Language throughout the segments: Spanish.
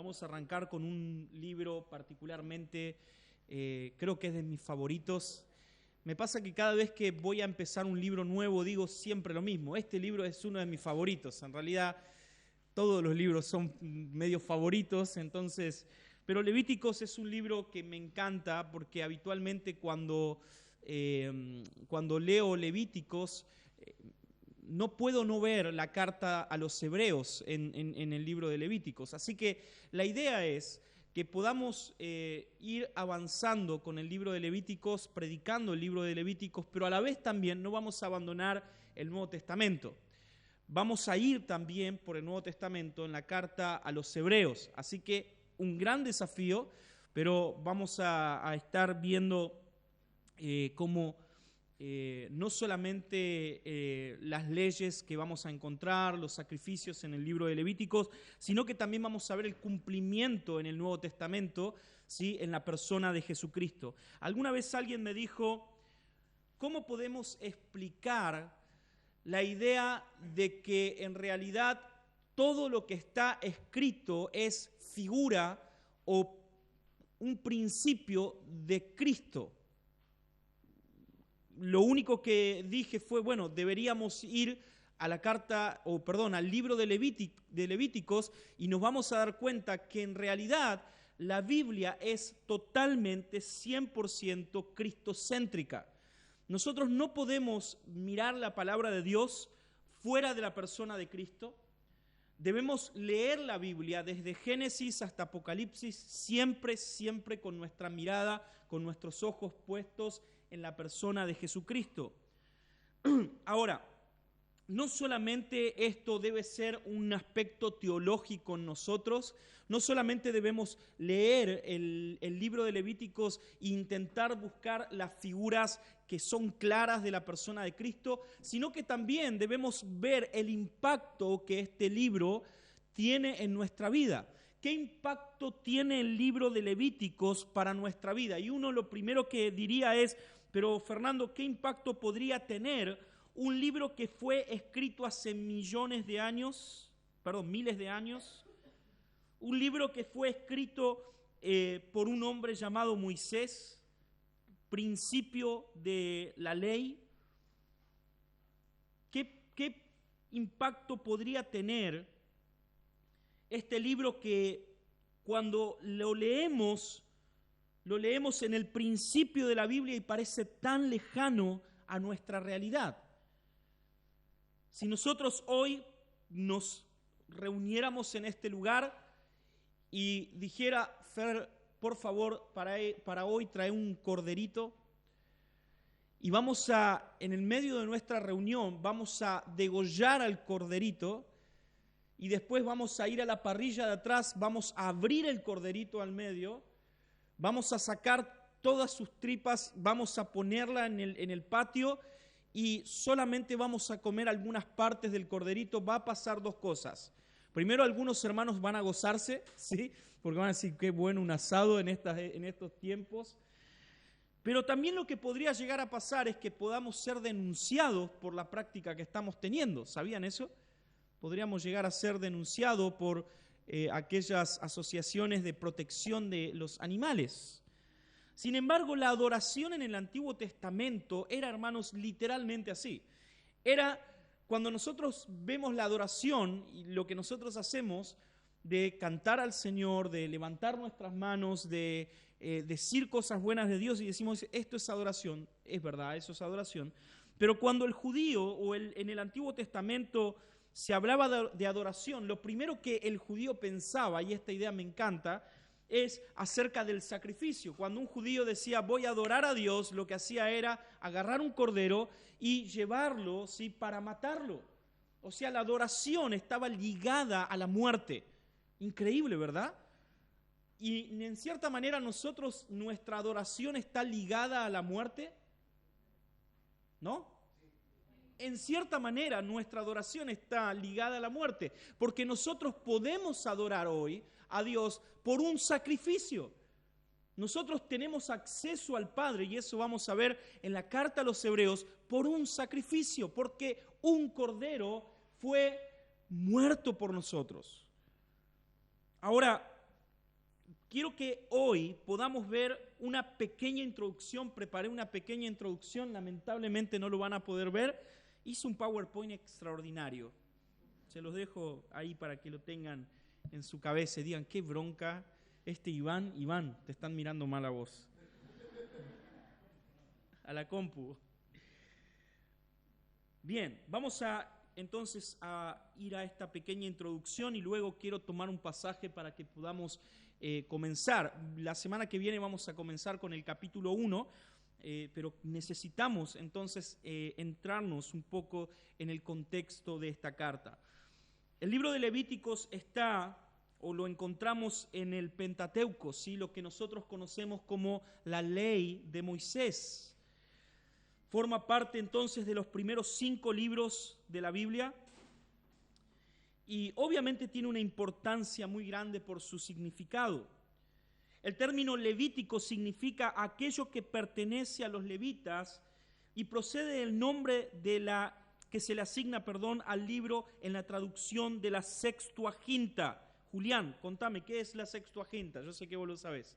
Vamos a arrancar con un libro particularmente, creo que es de mis favoritos. Me pasa que cada vez que voy a empezar un libro nuevo digo siempre lo mismo. Este libro es uno de mis favoritos. En realidad todos los libros son medio favoritos, entonces, pero Levíticos es un libro que me encanta porque habitualmente cuando leo Levíticos no puedo no ver la carta a los hebreos en el libro de Levíticos. Así que la idea es que podamos ir avanzando con el libro de Levíticos, predicando el libro de Levíticos, pero a la vez también no vamos a abandonar el Nuevo Testamento. Vamos a ir también por el Nuevo Testamento en la carta a los hebreos. Así que un gran desafío, pero vamos a estar viendo cómo no solamente las leyes que vamos a encontrar, los sacrificios en el libro de Levíticos, sino que también vamos a ver el cumplimiento en el Nuevo Testamento, ¿sí?, en la persona de Jesucristo. Alguna vez alguien me dijo, ¿cómo podemos explicar la idea de que en realidad todo lo que está escrito es figura o un principio de Cristo? Lo único que dije fue, bueno, deberíamos ir a la carta, al libro de Levíticos y nos vamos a dar cuenta que en realidad la Biblia es totalmente 100% cristocéntrica. Nosotros no podemos mirar la palabra de Dios fuera de la persona de Cristo. Debemos leer la Biblia desde Génesis hasta Apocalipsis, siempre con nuestra mirada, con nuestros ojos puestos en la persona de Jesucristo. Ahora, no solamente esto debe ser un aspecto teológico en nosotros, no solamente debemos leer el libro de Levíticos e intentar buscar las figuras que son claras de la persona de Cristo, sino que también debemos ver el impacto que este libro tiene en nuestra vida. ¿Qué impacto tiene el libro de Levíticos para nuestra vida? Y uno lo primero que diría es, pero Fernando, ¿qué impacto podría tener un libro que fue escrito hace miles de años? Un libro que fue escrito por un hombre llamado Moisés, principio de la ley. ¿Qué impacto podría tener este libro que cuando lo leemos en el principio de la Biblia y parece tan lejano a nuestra realidad? Si nosotros hoy nos reuniéramos en este lugar y dijera, Fer, por favor, para hoy trae un corderito y en el medio de nuestra reunión, vamos a degollar al corderito y después vamos a ir a la parrilla de atrás, vamos a abrir el corderito al medio, vamos a sacar todas sus tripas, vamos a ponerla en el patio y solamente vamos a comer algunas partes del corderito. Va a pasar dos cosas. Primero, algunos hermanos van a gozarse, ¿sí?, porque van a decir, qué bueno un asado en estos tiempos. Pero también lo que podría llegar a pasar es que podamos ser denunciados por la práctica que estamos teniendo. ¿Sabían eso? Podríamos llegar a ser denunciados por aquellas asociaciones de protección de los animales. Sin embargo, la adoración en el Antiguo Testamento era, hermanos, literalmente así. Era cuando nosotros vemos la adoración y lo que nosotros hacemos de cantar al Señor, de levantar nuestras manos, de decir cosas buenas de Dios y decimos, esto es adoración, es verdad, eso es adoración. Pero cuando el judío en el Antiguo Testamento se hablaba de adoración, lo primero que el judío pensaba, y esta idea me encanta, es acerca del sacrificio. Cuando un judío decía voy a adorar a Dios, lo que hacía era agarrar un cordero y llevarlo, ¿sí?, para matarlo. O sea, la adoración estaba ligada a la muerte. Increíble, ¿verdad? Y en cierta manera nuestra adoración está ligada a la muerte, ¿no? En cierta manera nuestra adoración está ligada a la muerte, porque nosotros podemos adorar hoy a Dios por un sacrificio. Nosotros tenemos acceso al Padre, y eso vamos a ver en la carta a los Hebreos, por un sacrificio, porque un cordero fue muerto por nosotros. Ahora, quiero que hoy podamos ver una pequeña introducción. Preparé una pequeña introducción, lamentablemente no lo van a poder ver. Hice un PowerPoint extraordinario. Se los dejo ahí para que lo tengan en su cabeza y digan, qué bronca Iván, te están mirando mal a vos. A la compu. Bien, vamos entonces a ir a esta pequeña introducción y luego quiero tomar un pasaje para que podamos comenzar. La semana que viene vamos a comenzar con el capítulo 1, pero necesitamos entonces entrarnos un poco en el contexto de esta carta. El libro de Levíticos está, o lo encontramos en el Pentateuco, ¿sí? Lo que nosotros conocemos como la ley de Moisés. Forma parte entonces de los primeros 5 libros de la Biblia y obviamente tiene una importancia muy grande por su significado. El término levítico significa aquello que pertenece a los levitas y procede del nombre que se le asigna, al libro en la traducción de la Sextuaginta. Julián, contame, ¿qué es la Sextuaginta? Yo sé que vos lo sabés.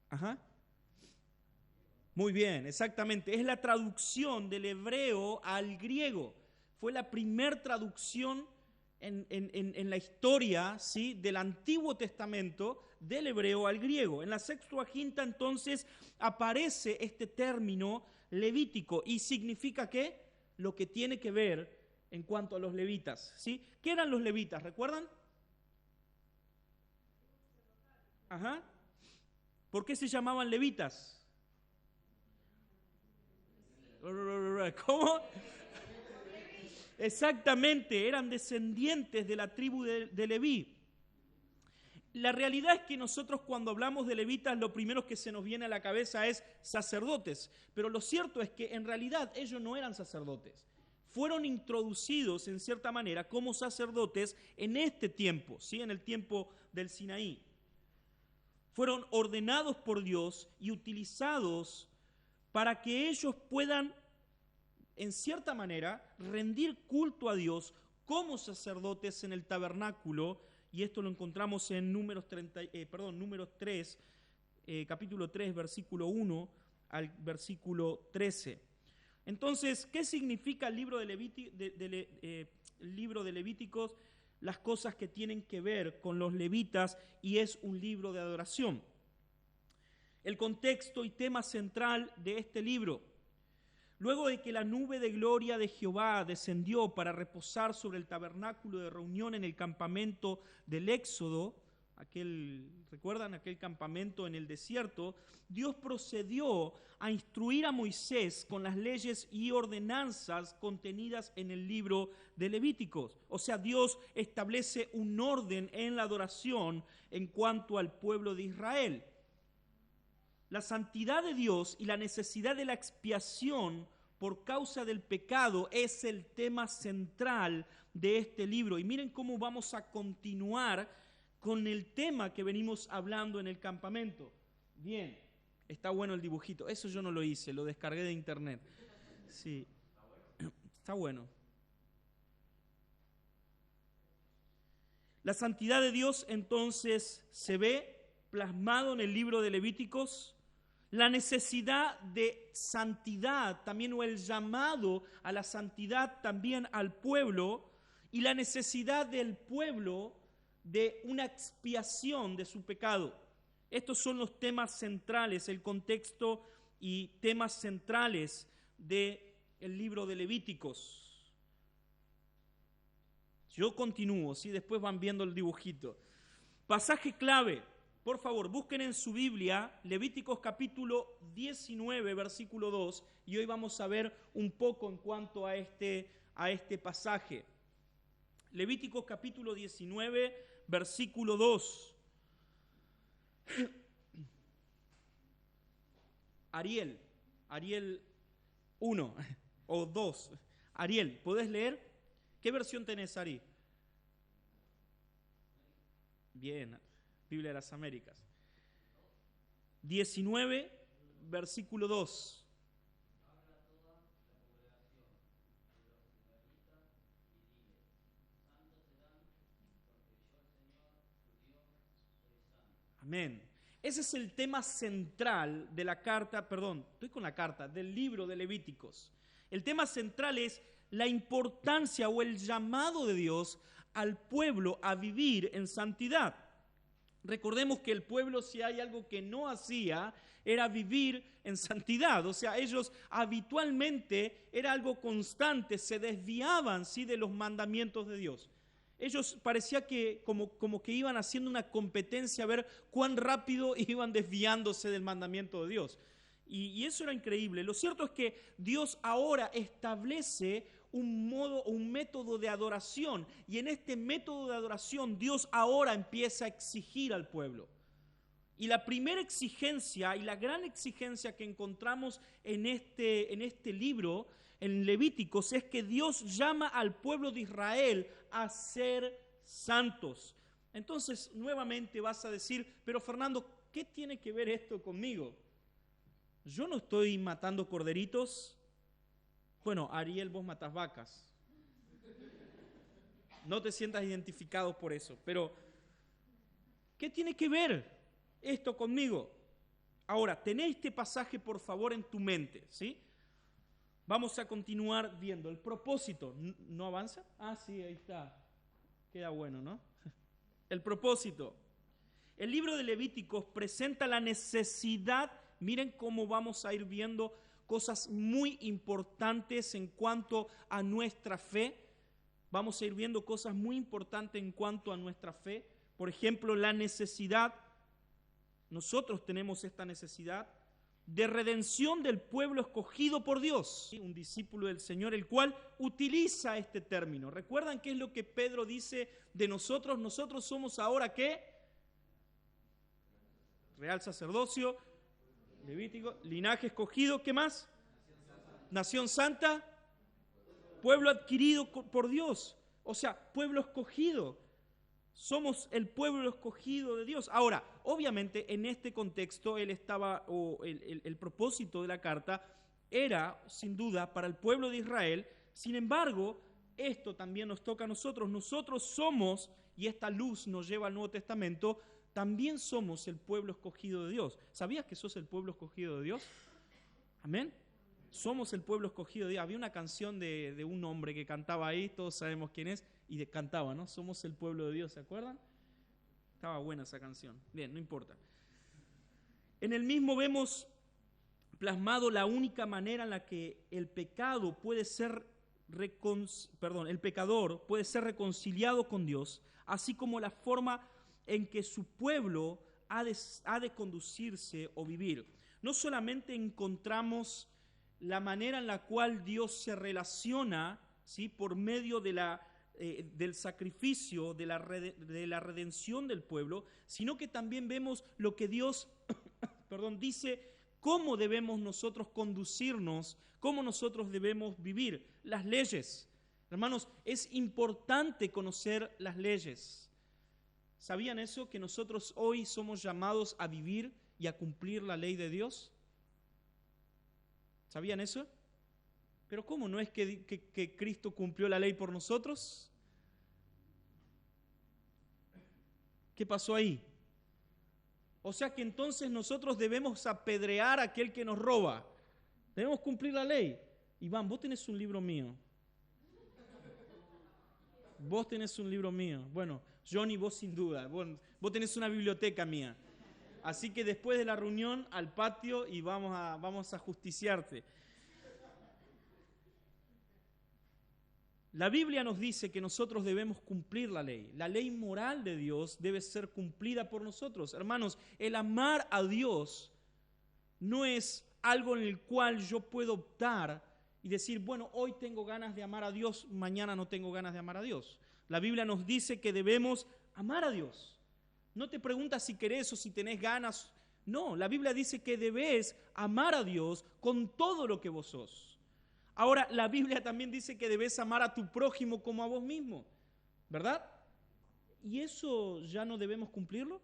Ajá. Muy bien, exactamente. Es la traducción del hebreo al griego. Fue la primer traducción en la historia, ¿sí?, del Antiguo Testamento del hebreo al griego. En la Sextuaginta entonces aparece este término levítico y significa ¿qué? Lo que tiene que ver en cuanto a los levitas, ¿sí? ¿Qué eran los levitas? ¿Recuerdan? Ajá. ¿Por qué se llamaban levitas? ¿Cómo? Exactamente, eran descendientes de la tribu de Leví. La realidad es que nosotros cuando hablamos de levitas lo primero que se nos viene a la cabeza es sacerdotes, pero lo cierto es que en realidad ellos no eran sacerdotes. Fueron introducidos en cierta manera como sacerdotes en este tiempo, ¿sí?, en el tiempo del Sinaí. Fueron ordenados por Dios y utilizados para que ellos puedan, en cierta manera, rendir culto a Dios como sacerdotes en el tabernáculo, y esto lo encontramos en Números 3, capítulo 3, versículo 1 al versículo 13. Entonces, ¿qué significa el libro de Levíticos? Las cosas que tienen que ver con los levitas, y es un libro de adoración. El contexto y tema central de este libro: luego de que la nube de gloria de Jehová descendió para reposar sobre el tabernáculo de reunión en el campamento del Éxodo, ¿recuerdan aquel campamento en el desierto? Dios procedió a instruir a Moisés con las leyes y ordenanzas contenidas en el libro de Levíticos. O sea, Dios establece un orden en la adoración en cuanto al pueblo de Israel. La santidad de Dios y la necesidad de la expiación por causa del pecado es el tema central de este libro. Y miren cómo vamos a continuar con el tema que venimos hablando en el campamento. Bien, está bueno el dibujito. Eso yo no lo hice, lo descargué de internet. Sí, está bueno. La santidad de Dios entonces se ve plasmado en el libro de Levíticos. La necesidad de santidad también, o el llamado a la santidad también al pueblo, y la necesidad del pueblo de una expiación de su pecado. Estos son los temas centrales, el contexto y temas centrales del libro de Levíticos. Yo continúo, ¿sí? Después van viendo el dibujito. Pasaje clave. Por favor, busquen en su Biblia Levíticos capítulo 19, versículo 2, y hoy vamos a ver un poco en cuanto a este pasaje. Levíticos capítulo 19, versículo 2. Ariel 1 o 2. Ariel, ¿podés leer? ¿Qué versión tenés, Ari? Bien, Biblia de las Américas. 19, versículo 2. Amén. Ese es el tema central de la carta, del libro de Levíticos. El tema central es la importancia o el llamado de Dios al pueblo a vivir en santidad. Recordemos que el pueblo, si hay algo que no hacía, era vivir en santidad. O sea, ellos habitualmente, era algo constante, se desviaban, ¿sí?, de los mandamientos de Dios. Ellos parecía que como que iban haciendo una competencia a ver cuán rápido iban desviándose del mandamiento de Dios. Y eso era increíble. Lo cierto es que Dios ahora establece un método de adoración. Y en este método de adoración Dios ahora empieza a exigir al pueblo. Y la primera exigencia y la gran exigencia que encontramos en este libro, en Levíticos, es que Dios llama al pueblo de Israel a ser santos. Entonces, nuevamente vas a decir, pero Fernando, ¿qué tiene que ver esto conmigo? Yo no estoy matando corderitos. Bueno, Ariel, vos matás vacas. No te sientas identificado por eso, pero ¿qué tiene que ver esto conmigo? Ahora, tené este pasaje por favor en tu mente, ¿sí? Vamos a continuar viendo el propósito. ¿No avanza? Ah, sí, ahí está. Queda bueno, ¿no? El propósito. El libro de Levíticos presenta la necesidad. Miren cómo vamos a ir viendo cosas muy importantes en cuanto a nuestra fe. Vamos a ir viendo cosas muy importantes en cuanto a nuestra fe. Por ejemplo, la necesidad. Nosotros tenemos esta necesidad de redención del pueblo escogido por Dios. Un discípulo del Señor, el cual utiliza este término. ¿Recuerdan qué es lo que Pedro dice de nosotros? Nosotros somos ahora, ¿qué? Real sacerdocio, Levítico, linaje escogido, ¿qué más? Nación santa, pueblo adquirido por Dios. O sea, pueblo escogido. Somos el pueblo escogido de Dios. Ahora, obviamente, en este contexto, el propósito de la carta era, sin duda, para el pueblo de Israel. Sin embargo, esto también nos toca a nosotros. Nosotros somos, y esta luz nos lleva al Nuevo Testamento, también somos el pueblo escogido de Dios. ¿Sabías que sos el pueblo escogido de Dios? Amén. Somos el pueblo escogido de Dios. Había una canción de un hombre que cantaba ahí, todos sabemos quién es, y cantaba, ¿no? Somos el pueblo de Dios, ¿se acuerdan? Estaba buena esa canción. Bien, no importa. En el mismo vemos plasmado la única manera en la que el pecador puede ser reconciliado con Dios, así como la forma en que su pueblo ha de conducirse o vivir. No solamente encontramos la manera en la cual Dios se relaciona, ¿sí?, por medio del sacrificio, de la redención del pueblo, sino que también vemos lo que Dios dice, cómo debemos nosotros conducirnos, cómo nosotros debemos vivir, las leyes. Hermanos, es importante conocer las leyes. ¿Sabían eso? Que nosotros hoy somos llamados a vivir y a cumplir la ley de Dios. ¿Sabían eso? Pero ¿cómo? ¿No es que Cristo cumplió la ley por nosotros? ¿Qué pasó ahí? O sea que entonces nosotros debemos apedrear a aquel que nos roba. Debemos cumplir la ley. Iván, vos tenés un libro mío. Vos tenés un libro mío. Bueno, Johnny, vos sin duda. Vos tenés una biblioteca mía. Así que después de la reunión, al patio y vamos a justiciarte. La Biblia nos dice que nosotros debemos cumplir la ley. La ley moral de Dios debe ser cumplida por nosotros. Hermanos, el amar a Dios no es algo en el cual yo puedo optar y decir, bueno, hoy tengo ganas de amar a Dios, mañana no tengo ganas de amar a Dios. La Biblia nos dice que debemos amar a Dios. No te preguntas si querés o si tenés ganas. No, la Biblia dice que debes amar a Dios con todo lo que vos sos. Ahora, la Biblia también dice que debes amar a tu prójimo como a vos mismo, ¿verdad? ¿Y eso ya no debemos cumplirlo?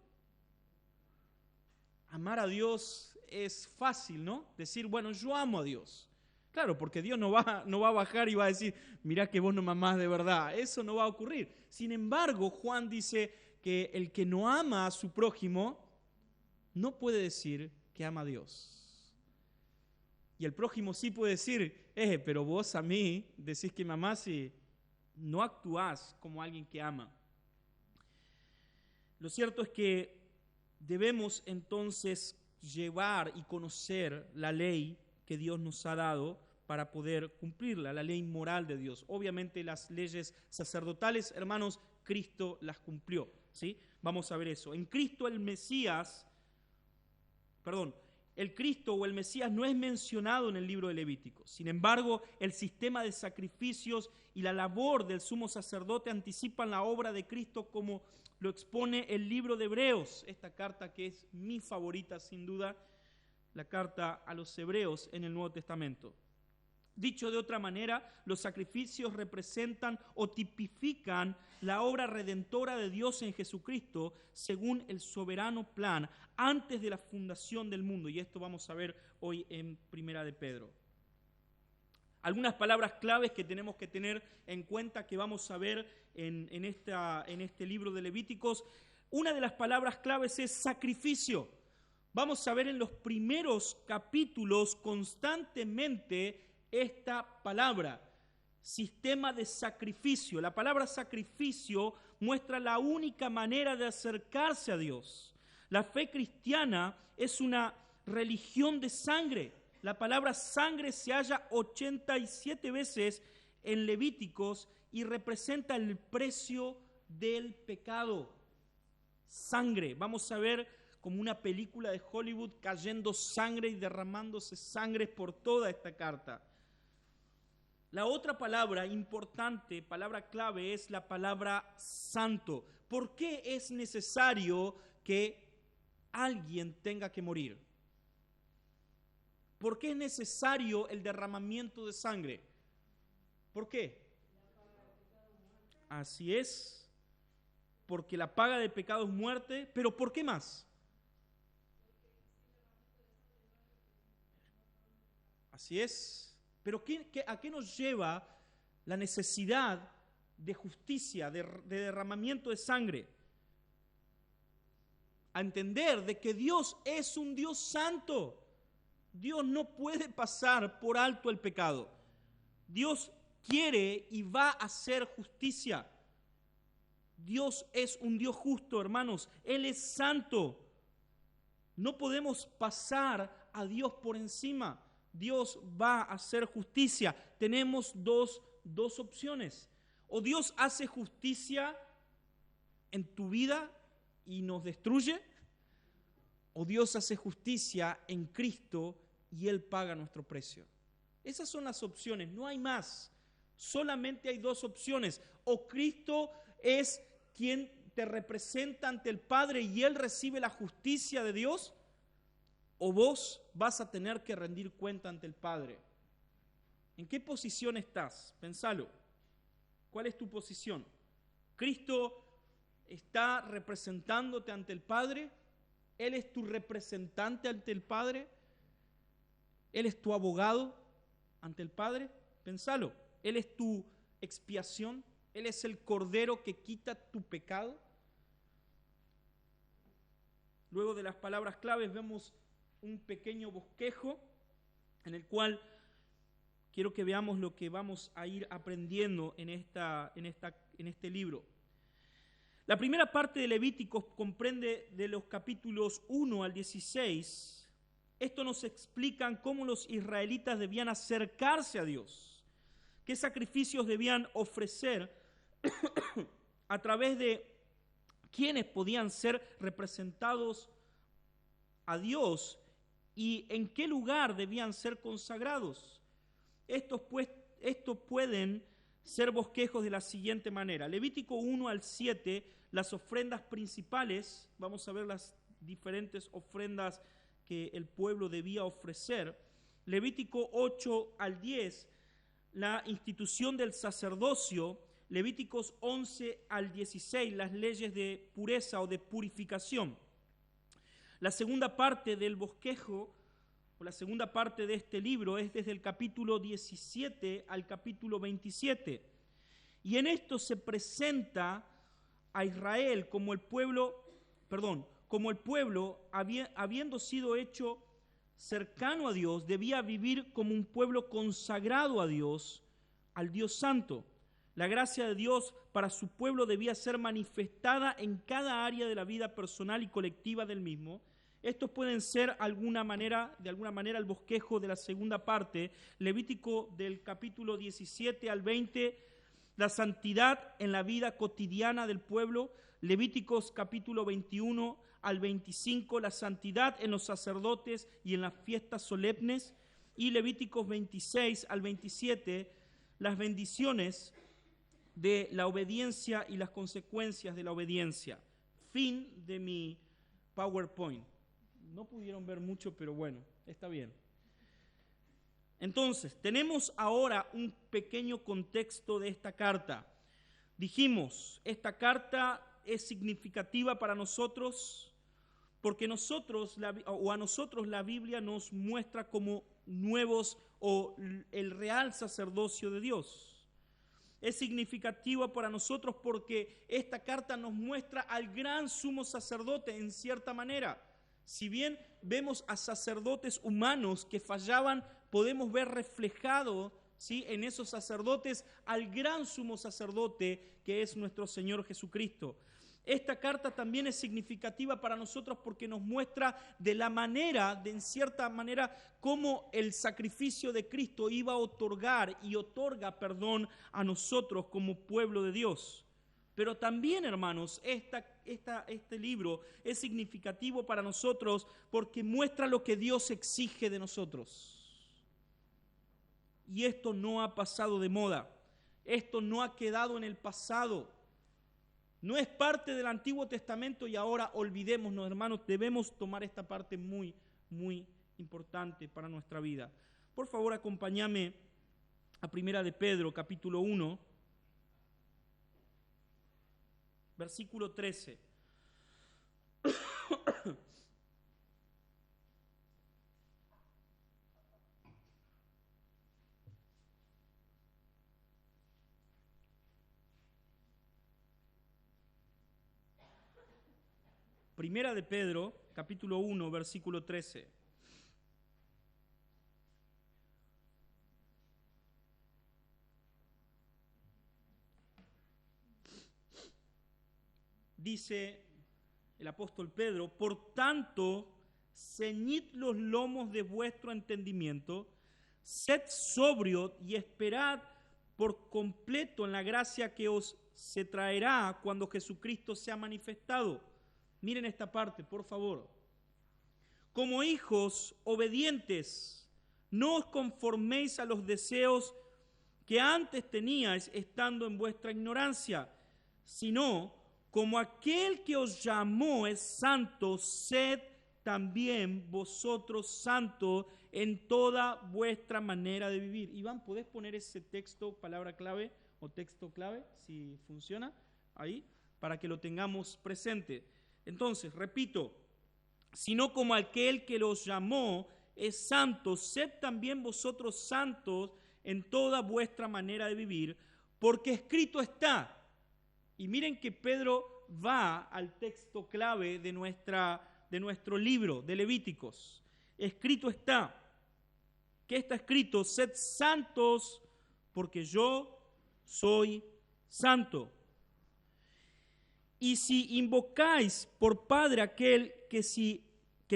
Amar a Dios es fácil, ¿no? Decir, bueno, yo amo a Dios. Claro, porque Dios no va a bajar y va a decir, mirá que vos no me amás de verdad. Eso no va a ocurrir. Sin embargo, Juan dice que el que no ama a su prójimo no puede decir que ama a Dios. Y el prójimo sí puede decir, pero vos a mí decís que me amás y no actuás como alguien que ama. Lo cierto es que debemos entonces llevar y conocer la ley que Dios nos ha dado para poder cumplirla, la ley moral de Dios. Obviamente las leyes sacerdotales, hermanos, Cristo las cumplió, ¿sí? Vamos a ver eso. En Cristo el Cristo o el Mesías no es mencionado en el libro de Levítico. Sin embargo, el sistema de sacrificios y la labor del sumo sacerdote anticipan la obra de Cristo como lo expone el libro de Hebreos, esta carta que es mi favorita sin duda, la carta a los Hebreos en el Nuevo Testamento. Dicho de otra manera, los sacrificios representan o tipifican la obra redentora de Dios en Jesucristo según el soberano plan antes de la fundación del mundo. Y esto vamos a ver hoy en Primera de Pedro. Algunas palabras claves que tenemos que tener en cuenta que vamos a ver en este libro de Levíticos. Una de las palabras claves es sacrificio. Vamos a ver en los primeros capítulos constantemente esta palabra, sistema de sacrificio. La palabra sacrificio muestra la única manera de acercarse a Dios. La fe cristiana es una religión de sangre. La palabra sangre se halla 87 veces en Levíticos y representa el precio del pecado. Sangre. Vamos a ver como una película de Hollywood cayendo sangre y derramándose sangre por toda esta carta. La otra palabra importante, palabra clave, es la palabra santo. ¿Por qué es necesario que alguien tenga que morir? ¿Por qué es necesario el derramamiento de sangre? ¿Por qué? Así es, porque la paga del pecado es muerte, pero ¿por qué más? Así es. Pero ¿a qué nos lleva la necesidad de justicia, de derramamiento de sangre? A entender de que Dios es un Dios santo. Dios no puede pasar por alto el pecado. Dios quiere y va a hacer justicia. Dios es un Dios justo, hermanos. Él es santo. No podemos pasar a Dios por encima. Dios va a hacer justicia. Tenemos dos opciones. O Dios hace justicia en tu vida y nos destruye, o Dios hace justicia en Cristo y Él paga nuestro precio. Esas son las opciones, no hay más. Solamente hay dos opciones. O Cristo es quien te representa ante el Padre y Él recibe la justicia de Dios, o vos vas a tener que rendir cuenta ante el Padre. ¿En qué posición estás? Pensalo. ¿Cuál es tu posición? ¿Cristo está representándote ante el Padre? ¿Él es tu representante ante el Padre? ¿Él es tu abogado ante el Padre? Pensalo. ¿Él es tu expiación? ¿Él es el Cordero que quita tu pecado? Luego de las palabras claves vemos un pequeño bosquejo en el cual quiero que veamos lo que vamos a ir aprendiendo en este libro. La primera parte de Levíticos comprende de los capítulos 1 al 16. Esto nos explican cómo los israelitas debían acercarse a Dios, qué sacrificios debían ofrecer a través de quienes podían ser representados a Dios y en qué lugar debían ser consagrados. Estos pueden ser bosquejos de la siguiente manera. Levítico 1 al 7, las ofrendas principales, vamos a ver las diferentes ofrendas que el pueblo debía ofrecer. Levítico 8 al 10, la institución del sacerdocio. Levíticos 11 al 16, las leyes de pureza o de purificación. La segunda parte del bosquejo, o la segunda parte de este libro, es desde el capítulo 17 al capítulo 27. Y en esto se presenta a Israel como como el pueblo, habiendo sido hecho cercano a Dios, debía vivir como un pueblo consagrado a Dios, al Dios Santo. La gracia de Dios para su pueblo debía ser manifestada en cada área de la vida personal y colectiva del mismo. Estos pueden ser de alguna manera el bosquejo de la segunda parte, Levítico del capítulo 17 al 20, la santidad en la vida cotidiana del pueblo, Levíticos capítulo 21 al 25, la santidad en los sacerdotes y en las fiestas solemnes, y Levíticos 26 al 27, las bendiciones de la obediencia y las consecuencias de la obediencia. Fin de mi PowerPoint. No pudieron ver mucho, pero bueno, está bien. Entonces, tenemos ahora un pequeño contexto de esta carta. Dijimos, esta carta es significativa para nosotros porque a nosotros la Biblia nos muestra como nuevos o el real sacerdocio de Dios. Es significativa para nosotros porque esta carta nos muestra al gran sumo sacerdote en cierta manera. Si bien vemos a sacerdotes humanos que fallaban, podemos ver reflejado, ¿sí?, en esos sacerdotes al gran sumo sacerdote que es nuestro Señor Jesucristo. Esta carta también es significativa para nosotros porque nos muestra en cierta manera, cómo el sacrificio de Cristo iba a otorgar y otorga perdón a nosotros como pueblo de Dios. Pero también, hermanos, este libro es significativo para nosotros porque muestra lo que Dios exige de nosotros. Y esto no ha pasado de moda. Esto no ha quedado en el pasado. No es parte del Antiguo Testamento y ahora olvidémonos, hermanos, debemos tomar esta parte muy, muy importante para nuestra vida. Por favor, acompáñame a Primera de Pedro, capítulo 1, versículo 13. Primera de Pedro, capítulo 1, versículo 13. Dice el apóstol Pedro: por tanto, ceñid los lomos de vuestro entendimiento, sed sobrio y esperad por completo en la gracia que os se traerá cuando Jesucristo sea manifestado. Miren esta parte, por favor. Como hijos obedientes, no os conforméis a los deseos que antes teníais estando en vuestra ignorancia, sino como aquel que os llamó es santo, sed también vosotros santos en toda vuestra manera de vivir. Iván, ¿podés poner ese texto, palabra clave o texto clave, si funciona, ahí, para que lo tengamos presente? Entonces, repito, sino como aquel que los llamó es santo, sed también vosotros santos en toda vuestra manera de vivir, porque escrito está. Y miren que Pedro va al texto clave de nuestro libro de Levíticos. Escrito está. ¿Qué está escrito? Sed santos porque yo soy santo. Y si invocáis por Padre aquel que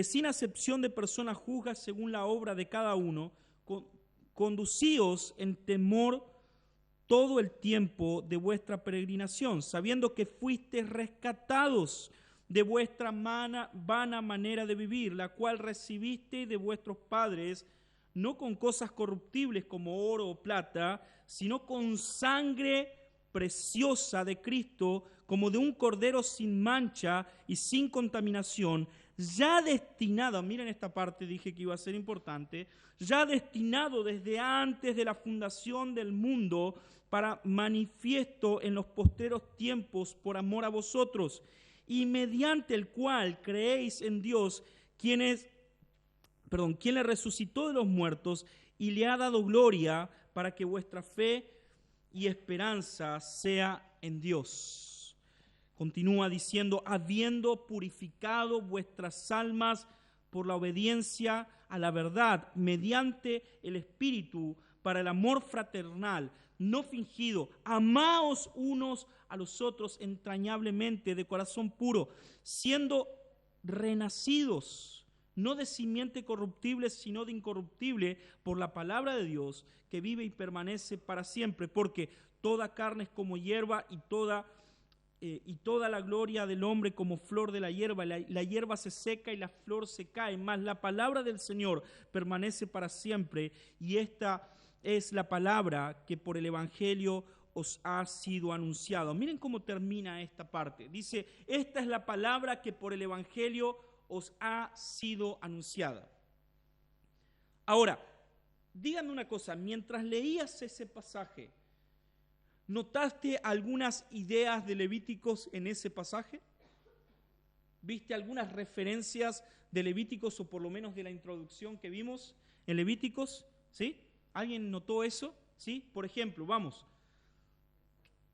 sin acepción de personas juzga según la obra de cada uno, conducíos en temor todo el tiempo de vuestra peregrinación, sabiendo que fuisteis rescatados de vuestra vana manera de vivir, la cual recibisteis de vuestros padres, no con cosas corruptibles como oro o plata, sino con sangre preciosa de Cristo, como de un cordero sin mancha y sin contaminación, ya destinado, miren esta parte, dije que iba a ser importante, ya destinado desde antes de la fundación del mundo para manifiesto en los postreros tiempos por amor a vosotros, y mediante el cual creéis en Dios, quien le resucitó de los muertos y le ha dado gloria, para que vuestra fe y esperanza sea en Dios. Continúa diciendo, habiendo purificado vuestras almas por la obediencia a la verdad, mediante el Espíritu, para el amor fraternal, no fingido. Amaos unos a los otros entrañablemente, de corazón puro, siendo renacidos, no de simiente corruptible, sino de incorruptible, por la palabra de Dios, que vive y permanece para siempre, porque toda carne es como hierba y toda la gloria del hombre como flor de la hierba. La hierba se seca y la flor se cae, mas la palabra del Señor permanece para siempre. Y esta es la palabra que por el Evangelio os ha sido anunciado. Miren cómo termina esta parte. Dice, esta es la palabra que por el Evangelio os ha sido anunciada. Ahora, díganme una cosa, mientras leías ese pasaje, ¿notaste algunas ideas de Levíticos en ese pasaje? ¿Viste algunas referencias de Levíticos, o por lo menos de la introducción que vimos en Levíticos? ¿Sí? ¿Alguien notó eso? ¿Sí? Por ejemplo, vamos.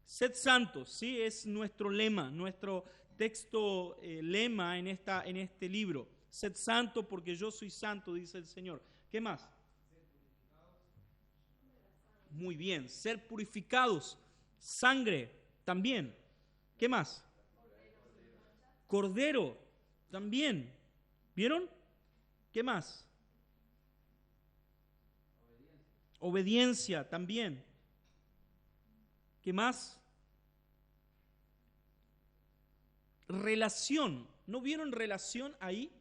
Sed santos, ¿sí? Es nuestro lema, nuestro texto lema en este libro. Sed santo porque yo soy santo, dice el Señor. ¿Qué más? Muy bien. Ser purificados. Sangre también. ¿Qué más? Cordero también. ¿Vieron? ¿Qué más? Obediencia también. ¿Qué más? Relación. ¿No vieron relación ahí?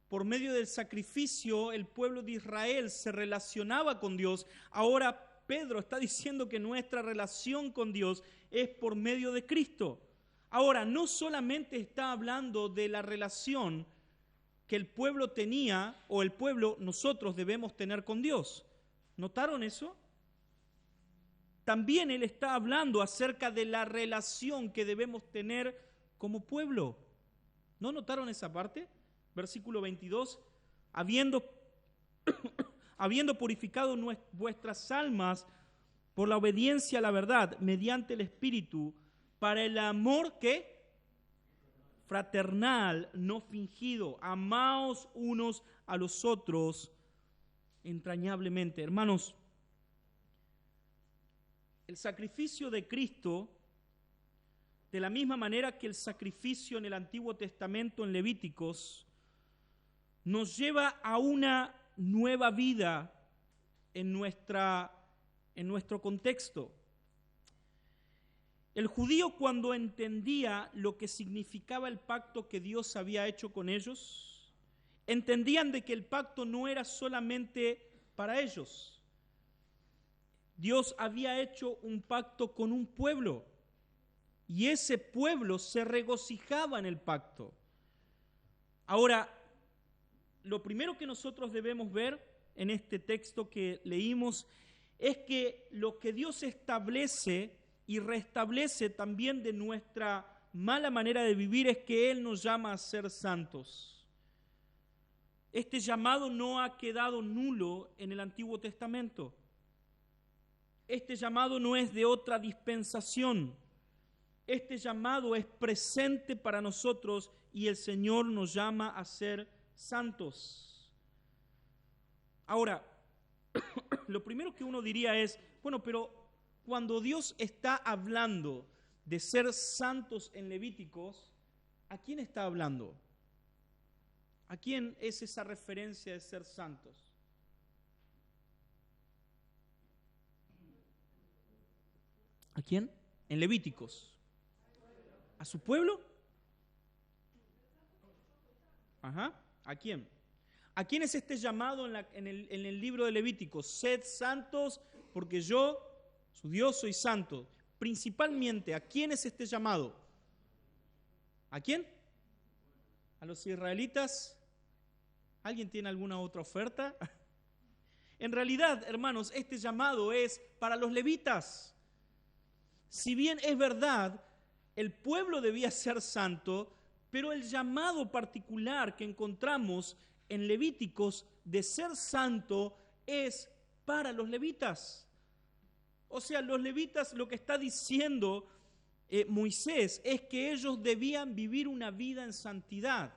Por medio del sacrificio, el pueblo de Israel se relacionaba con Dios. Ahora Pedro está diciendo que nuestra relación con Dios es por medio de Cristo. Ahora, no solamente está hablando de la relación que el pueblo tenía, o el pueblo, nosotros debemos tener con Dios. ¿Notaron eso? También él está hablando acerca de la relación que debemos tener como pueblo. ¿No notaron esa parte? Versículo 22, habiendo purificado vuestras almas por la obediencia a la verdad, mediante el Espíritu, para el amor que fraternal, no fingido. Amaos unos a los otros entrañablemente. Hermanos, el sacrificio de Cristo, de la misma manera que el sacrificio en el Antiguo Testamento en Levíticos, nos lleva a una nueva vida en nuestro contexto. El judío, cuando entendía lo que significaba el pacto que Dios había hecho con ellos, entendían de que el pacto no era solamente para ellos. Dios había hecho un pacto con un pueblo y ese pueblo se regocijaba en el pacto. Ahora, lo primero que nosotros debemos ver en este texto que leímos es que lo que Dios establece y restablece también de nuestra mala manera de vivir es que Él nos llama a ser santos. Este llamado no ha quedado nulo en el Antiguo Testamento. Este llamado no es de otra dispensación. Este llamado es presente para nosotros y el Señor nos llama a ser santos. Ahora, lo primero que uno diría es, bueno, pero cuando Dios está hablando de ser santos en Levíticos, ¿a quién está hablando? ¿A quién es esa referencia de ser santos? ¿A quién? En Levíticos. ¿A su pueblo? Ajá. ¿A quién? ¿A quién es este llamado en el libro de Levíticos? Sed santos porque yo, su Dios, soy santo. Principalmente, ¿a quién es este llamado? ¿A quién? ¿A los israelitas? ¿Alguien tiene alguna otra oferta? En realidad, hermanos, este llamado es para los levitas. Si bien es verdad, el pueblo debía ser santo, pero el llamado particular que encontramos en Levíticos de ser santo es para los levitas. O sea, los levitas lo que está diciendo Moisés es que ellos debían vivir una vida en santidad.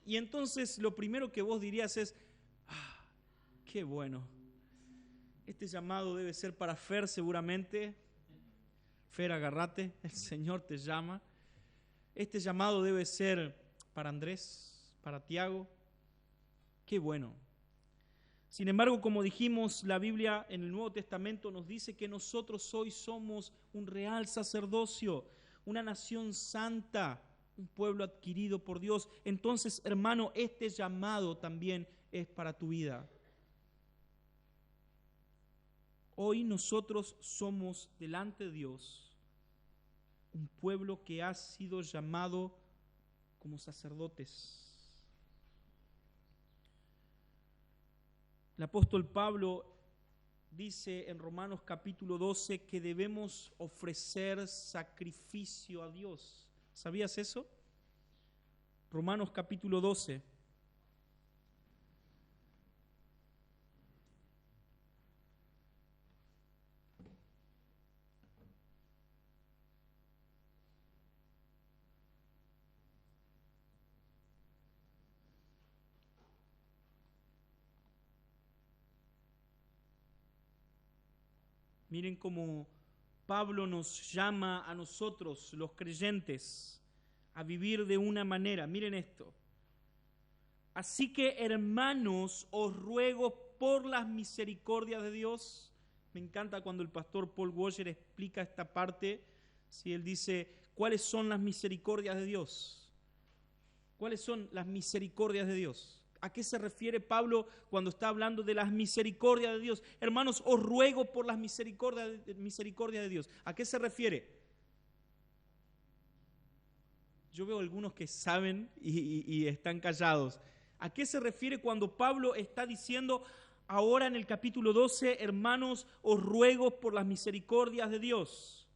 Y entonces lo primero que vos dirías es, qué bueno, este llamado debe ser para Fer seguramente. Fer, agárrate, el Señor te llama. Este llamado debe ser para Andrés, para Tiago. Qué bueno. Sin embargo, como dijimos, la Biblia en el Nuevo Testamento nos dice que nosotros hoy somos un real sacerdocio, una nación santa, un pueblo adquirido por Dios. Entonces, hermano, este llamado también es para tu vida. Hoy nosotros somos delante de Dios un pueblo que ha sido llamado como sacerdotes. El apóstol Pablo dice en Romanos capítulo 12 que debemos ofrecer sacrificio a Dios. ¿Sabías eso? Romanos capítulo 12. Miren cómo Pablo nos llama a nosotros, los creyentes, a vivir de una manera. Miren esto. Así que, hermanos, os ruego por las misericordias de Dios. Me encanta cuando el pastor Paul Washer explica esta parte. Si él dice, ¿cuáles son las misericordias de Dios? ¿Cuáles son las misericordias de Dios? ¿A qué se refiere Pablo cuando está hablando de las misericordias de Dios? Hermanos, os ruego por las misericordias de Dios. ¿A qué se refiere? Yo veo algunos que saben y están callados. ¿A qué se refiere cuando Pablo está diciendo ahora en el capítulo 12, hermanos, os ruego por las misericordias de Dios?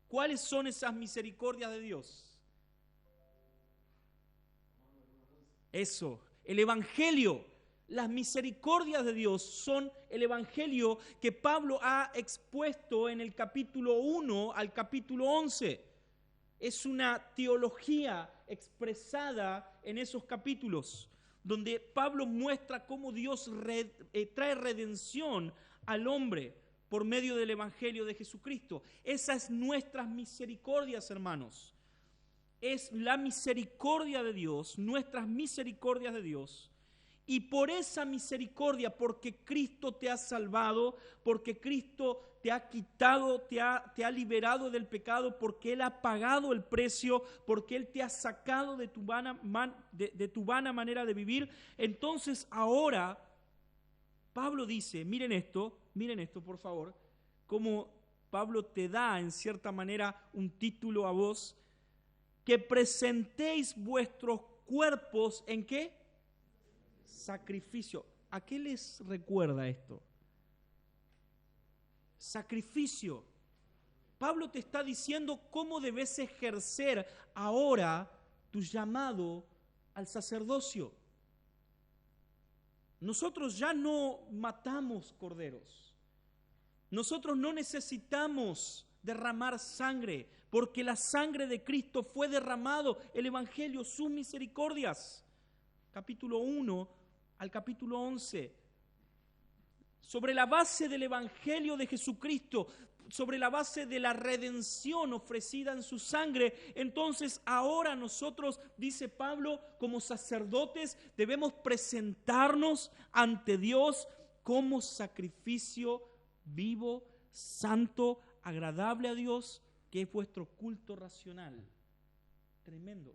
¿Cuáles son esas misericordias de Dios? Eso. El Evangelio, las misericordias de Dios son el Evangelio que Pablo ha expuesto en el capítulo 1 al capítulo 11. Es una teología expresada en esos capítulos, donde Pablo muestra cómo Dios trae redención al hombre por medio del Evangelio de Jesucristo. Esas son nuestras misericordias, hermanos. Es la misericordia de Dios, nuestras misericordias de Dios. Y por esa misericordia, porque Cristo te ha salvado, porque Cristo te ha quitado, te ha liberado del pecado, porque Él ha pagado el precio, porque Él te ha sacado de tu vana manera de vivir. Entonces ahora, Pablo dice, miren esto por favor, como Pablo te da en cierta manera un título a vos, que presentéis vuestros cuerpos, ¿en qué? Sacrificio. ¿A qué les recuerda esto? Sacrificio. Pablo te está diciendo cómo debes ejercer ahora tu llamado al sacerdocio. Nosotros ya no matamos corderos. Nosotros no necesitamos derramar sangre, porque la sangre de Cristo fue derramado, el Evangelio, sus misericordias. Capítulo 1 al capítulo 11. Sobre la base del Evangelio de Jesucristo, sobre la base de la redención ofrecida en su sangre, entonces ahora nosotros, dice Pablo, como sacerdotes, debemos presentarnos ante Dios como sacrificio vivo, santo, agradable a Dios, que es vuestro culto racional. Tremendo.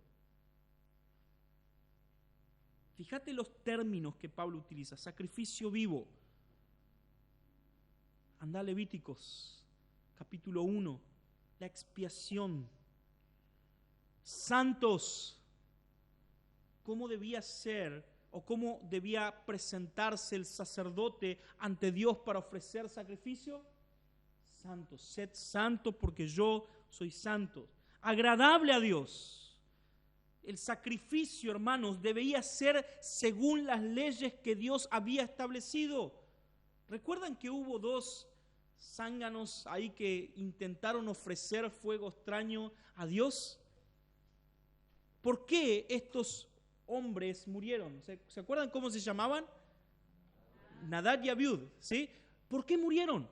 Fíjate los términos que Pablo utiliza. Sacrificio vivo. Anda a Levíticos, capítulo 1. La expiación. Santos. ¿Cómo debía ser o cómo debía presentarse el sacerdote ante Dios para ofrecer sacrificio? Santo, sed santo porque yo soy santo. Agradable a Dios. El sacrificio, hermanos, debía ser según las leyes que Dios había establecido. ¿Recuerdan que hubo dos zánganos ahí que intentaron ofrecer fuego extraño a Dios? ¿Por qué estos hombres murieron? ¿Se acuerdan cómo se llamaban? Nadab y Abiud, ¿sí? ¿Por qué murieron?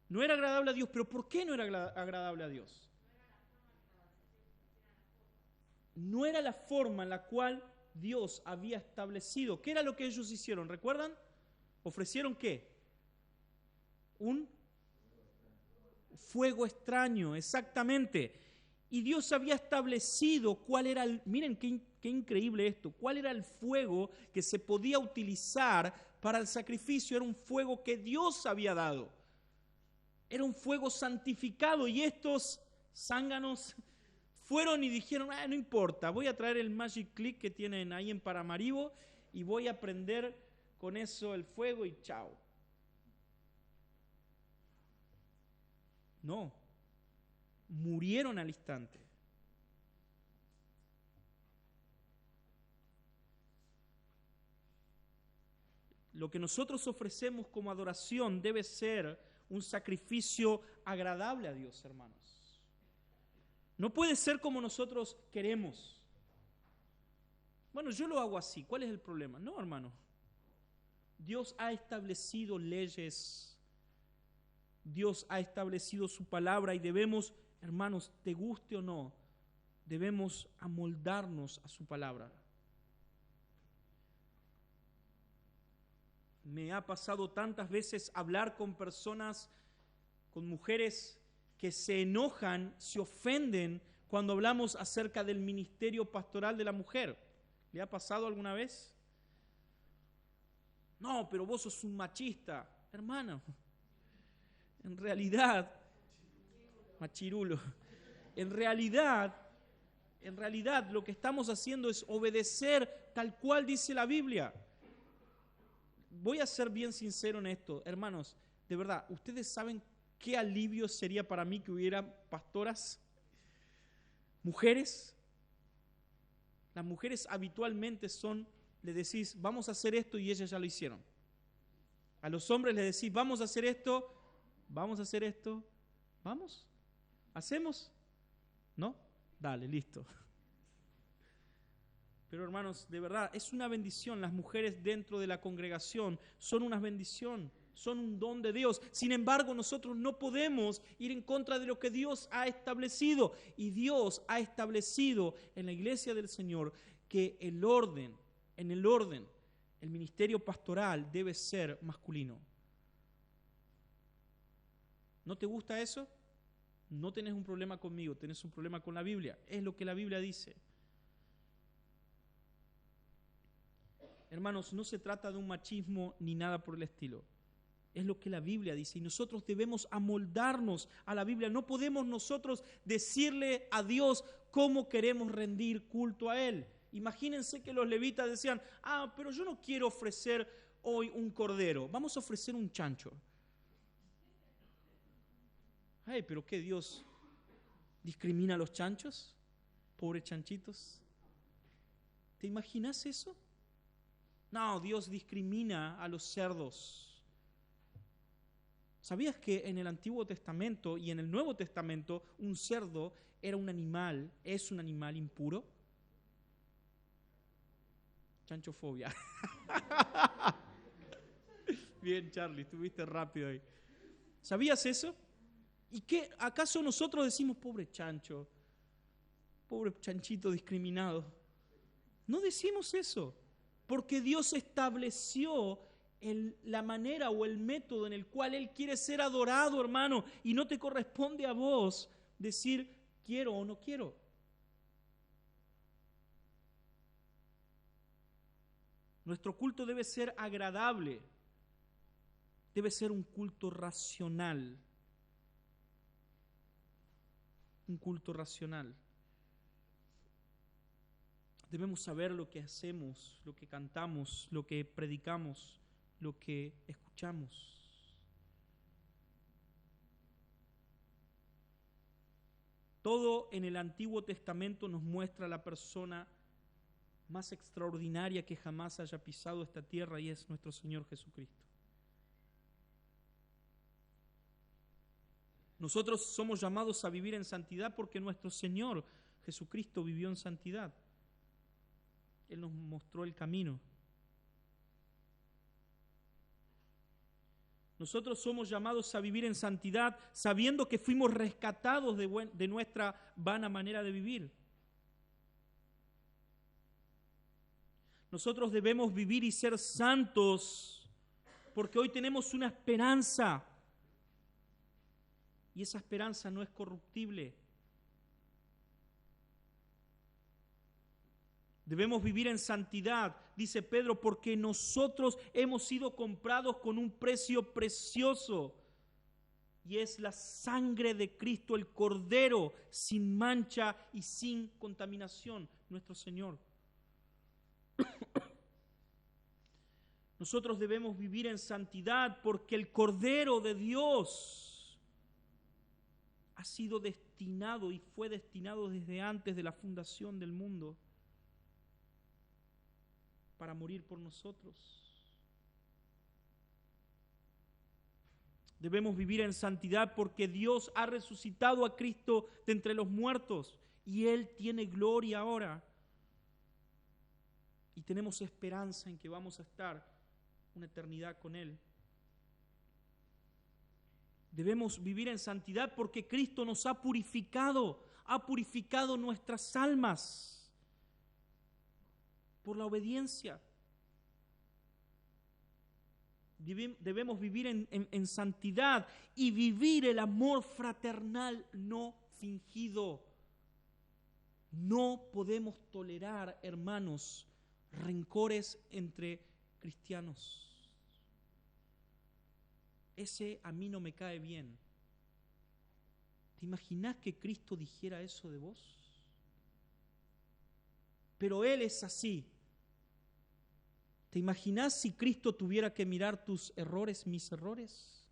No era agradable a Dios, pero ¿por qué no era agradable a Dios? No era la forma en la cual Dios había establecido. ¿Qué era lo que ellos hicieron? ¿Recuerdan? ¿Ofrecieron qué? Un fuego extraño, exactamente. Y Dios había establecido cuál era miren qué increíble esto, cuál era el fuego que se podía utilizar para el sacrificio. Era un fuego que Dios había dado. Era un fuego santificado y estos zánganos fueron y dijeron, no importa, voy a traer el Magic Click que tienen ahí en Paramaribo y voy a prender con eso el fuego y chao. No, murieron al instante. Lo que nosotros ofrecemos como adoración debe ser un sacrificio agradable a Dios, hermanos. No puede ser como nosotros queremos. Bueno, yo lo hago así. ¿Cuál es el problema? No, hermano. Dios ha establecido leyes. Dios ha establecido su palabra y debemos, hermanos, te guste o no, debemos amoldarnos a su palabra. Me ha pasado tantas veces hablar con personas, con mujeres que se enojan, se ofenden cuando hablamos acerca del ministerio pastoral de la mujer. ¿Le ha pasado alguna vez? No, pero vos sos un machista. Hermano, en realidad, machirulo, en realidad lo que estamos haciendo es obedecer tal cual dice la Biblia. Voy a ser bien sincero en esto, hermanos, de verdad, ¿ustedes saben qué alivio sería para mí que hubiera pastoras? Mujeres. Las mujeres habitualmente le decís, vamos a hacer esto y ellas ya lo hicieron. A los hombres les decís, vamos a hacer esto, ¿vamos? ¿Hacemos? ¿No? Dale, listo. Pero hermanos, de verdad, es una bendición. Las mujeres dentro de la congregación son una bendición, son un don de Dios. Sin embargo, nosotros no podemos ir en contra de lo que Dios ha establecido. Y Dios ha establecido en la iglesia del Señor que el ministerio pastoral debe ser masculino. ¿No te gusta eso? No tenés un problema conmigo, tenés un problema con la Biblia. Es lo que la Biblia dice. Hermanos, no se trata de un machismo ni nada por el estilo. Es lo que la Biblia dice y nosotros debemos amoldarnos a la Biblia. No podemos nosotros decirle a Dios cómo queremos rendir culto a Él. Imagínense que los levitas decían, pero yo no quiero ofrecer hoy un cordero, vamos a ofrecer un chancho. Pero ¿qué Dios discrimina a los chanchos? Pobres chanchitos. ¿Te imaginas eso? No, Dios discrimina a los cerdos. ¿Sabías que en el Antiguo Testamento y en el Nuevo Testamento un cerdo es un animal impuro? Chanchofobia. Bien, Charlie, estuviste rápido ahí. ¿Sabías eso? ¿Y qué? ¿Acaso nosotros decimos, pobre chancho, pobre chanchito discriminado? No decimos eso. Porque Dios estableció la manera o el método en el cual Él quiere ser adorado, hermano, y no te corresponde a vos decir quiero o no quiero. Nuestro culto debe ser agradable, debe ser un culto racional, un culto racional. Debemos saber lo que hacemos, lo que cantamos, lo que predicamos, lo que escuchamos. Todo en el Antiguo Testamento nos muestra la persona más extraordinaria que jamás haya pisado esta tierra y es nuestro Señor Jesucristo. Nosotros somos llamados a vivir en santidad porque nuestro Señor Jesucristo vivió en santidad. Él nos mostró el camino. Nosotros somos llamados a vivir en santidad sabiendo que fuimos rescatados de nuestra vana manera de vivir. Nosotros debemos vivir y ser santos porque hoy tenemos una esperanza y esa esperanza no es corruptible. Debemos vivir en santidad, dice Pedro, porque nosotros hemos sido comprados con un precio precioso y es la sangre de Cristo, el Cordero, sin mancha y sin contaminación, nuestro Señor. Nosotros debemos vivir en santidad porque el Cordero de Dios ha sido destinado y fue destinado desde antes de la fundación del mundo para morir por nosotros. Debemos vivir en santidad porque Dios ha resucitado a Cristo de entre los muertos y Él tiene gloria ahora. Y tenemos esperanza en que vamos a estar una eternidad con Él. Debemos vivir en santidad porque Cristo nos ha purificado nuestras almas por la obediencia. Debemos vivir en santidad y vivir el amor fraternal no fingido. No podemos tolerar, hermanos, rencores entre cristianos. Ese a mí no me cae bien. ¿Te imaginas que Cristo dijera eso de vos? Pero Él es así. ¿Te imaginas si Cristo tuviera que mirar tus errores, mis errores?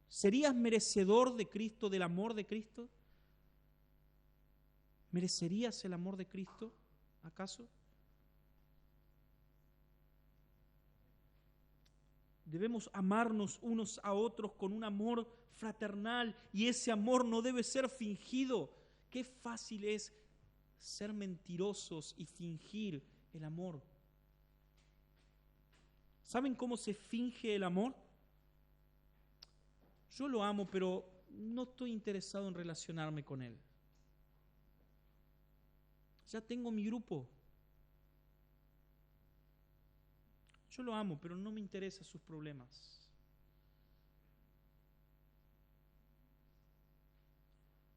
¿Serías merecedor de Cristo, del amor de Cristo? ¿Merecerías el amor de Cristo, acaso? Debemos amarnos unos a otros con un amor fraternal y ese amor no debe ser fingido. Qué fácil es ser mentirosos y fingir el amor. ¿Saben cómo se finge el amor? Yo lo amo, pero no estoy interesado en relacionarme con él. Ya tengo mi grupo. Yo lo amo, pero no me interesan sus problemas.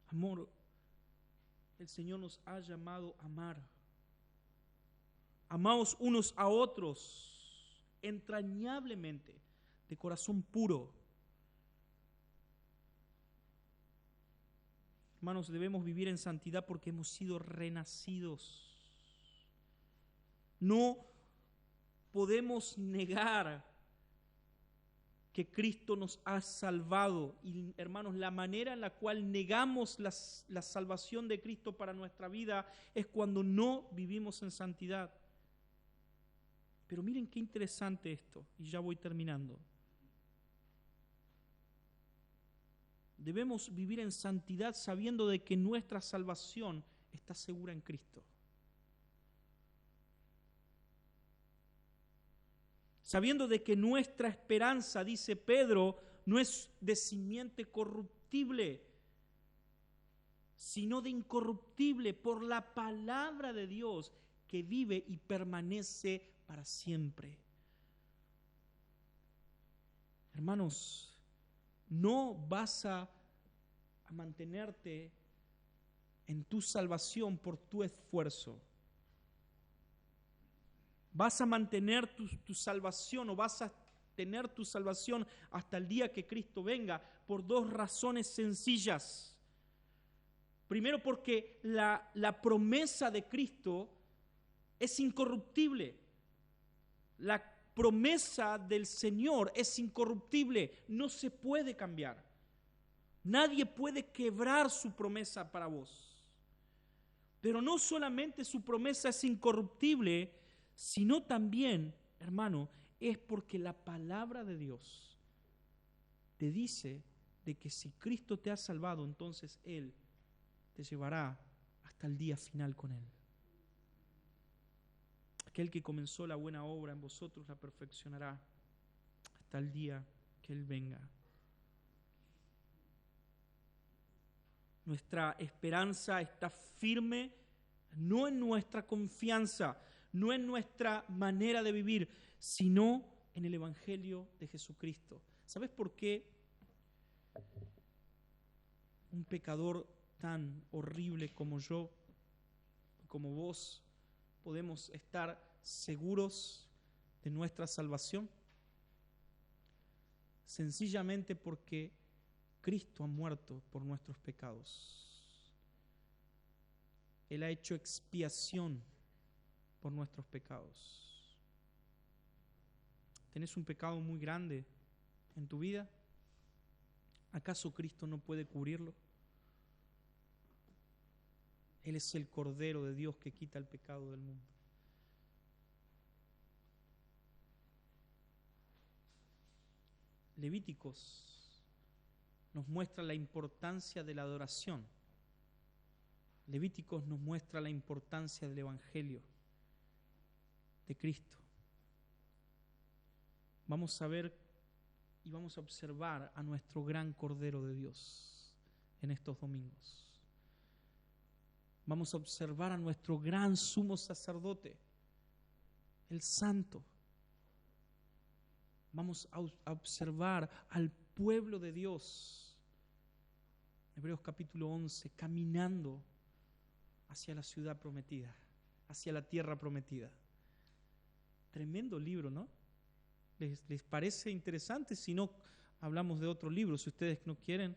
Amor, el Señor nos ha llamado a amar. Amaos unos a otros entrañablemente, de corazón puro. Hermanos, debemos vivir en santidad porque hemos sido renacidos. No podemos negar que Cristo nos ha salvado. Y hermanos, la manera en la cual negamos la salvación de Cristo para nuestra vida es cuando no vivimos en santidad. Pero miren qué interesante esto, y ya voy terminando. Debemos vivir en santidad sabiendo de que nuestra salvación está segura en Cristo. Sabiendo de que nuestra esperanza, dice Pedro, no es de simiente corruptible, sino de incorruptible por la palabra de Dios que vive y permanece para siempre. Hermanos, no vas a mantenerte en tu salvación por tu esfuerzo. Vas a mantener tu salvación o vas a tener tu salvación hasta el día que Cristo venga por dos razones sencillas. Primero, porque la promesa de Cristo es incorruptible. La promesa del Señor es incorruptible, no se puede cambiar. Nadie puede quebrar su promesa para vos. Pero no solamente su promesa es incorruptible, sino también, hermano, es porque la palabra de Dios te dice de que si Cristo te ha salvado, entonces Él te llevará hasta el día final con Él. Aquel que comenzó la buena obra en vosotros la perfeccionará hasta el día que Él venga. Nuestra esperanza está firme, no en nuestra confianza, no en nuestra manera de vivir, sino en el Evangelio de Jesucristo. ¿Sabes por qué un pecador tan horrible como yo, como vos, podemos estar seguros de nuestra salvación? Sencillamente porque Cristo ha muerto por nuestros pecados. Él ha hecho expiación por nuestros pecados. ¿Tenés un pecado muy grande en tu vida? ¿Acaso Cristo no puede cubrirlo? Él es el Cordero de Dios que quita el pecado del mundo. Levíticos nos muestra la importancia de la adoración. Levíticos nos muestra la importancia del Evangelio de Cristo. Vamos a ver y vamos a observar a nuestro gran Cordero de Dios en estos domingos. Vamos a observar a nuestro gran sumo sacerdote, el Santo. Vamos a observar al pueblo de Dios, Hebreos capítulo 11, caminando hacia la ciudad prometida, hacia la tierra prometida. Tremendo libro, ¿no? ¿Les parece interesante? Si no, hablamos de otro libro, si ustedes no quieren.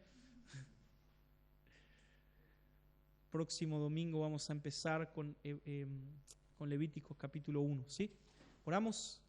Próximo domingo vamos a empezar con Levíticos capítulo 1, ¿sí? Oramos.